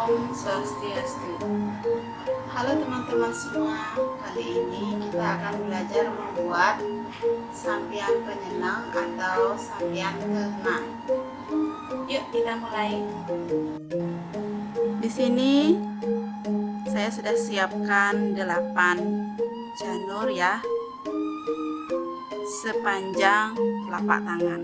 Om Swastiastu. Halo teman-teman semua, kali ini kita akan belajar membuat sampian penyenang atau sampian tenan. Yuk kita mulai. Di sini saya sudah siapkan 8 janur ya, sepanjang telapak tangan.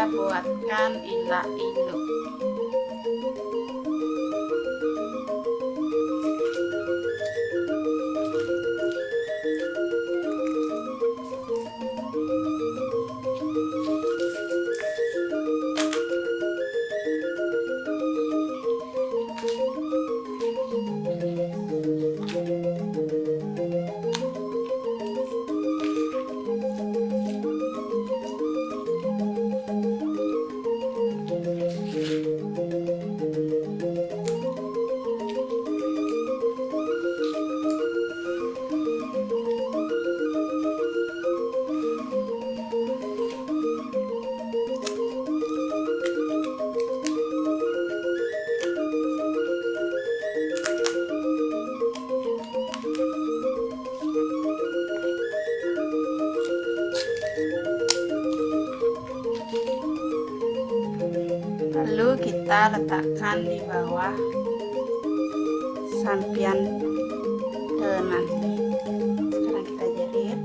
kita buatkan ilah ilu. Lalu kita letakkan di bawah sampian tenan. Sekarang kita jahit.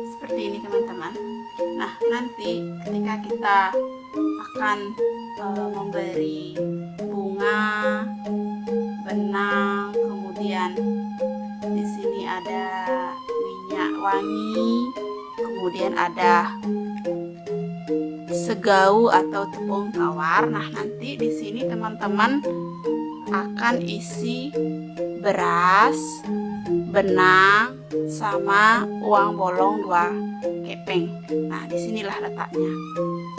Seperti ini teman-teman. Nah, nanti ketika kita akan memberi bunga, benang, kemudian di sini ada minyak wangi, kemudian ada segau atau tepung tawar. Nah, nanti di sini teman-teman akan isi beras, benang, sama uang bolong 2 keping. Nah, disinilah letaknya.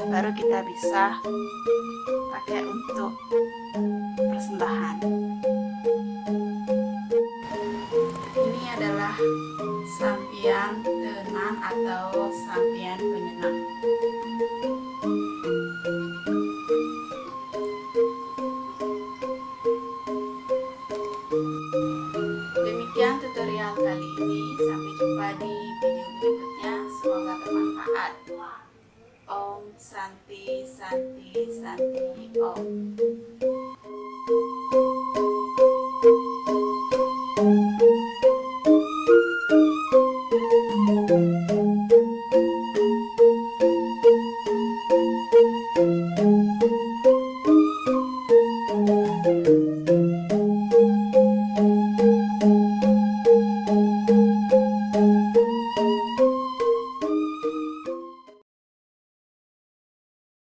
Baru kita bisa pakai untuk persembahan. Ini adalah sampian tenan atau sampian penyeneng. Demikian tutorial kali ini. Sampai jumpa di video berikutnya. Semoga bermanfaat. Om Santi Santi Santi Om.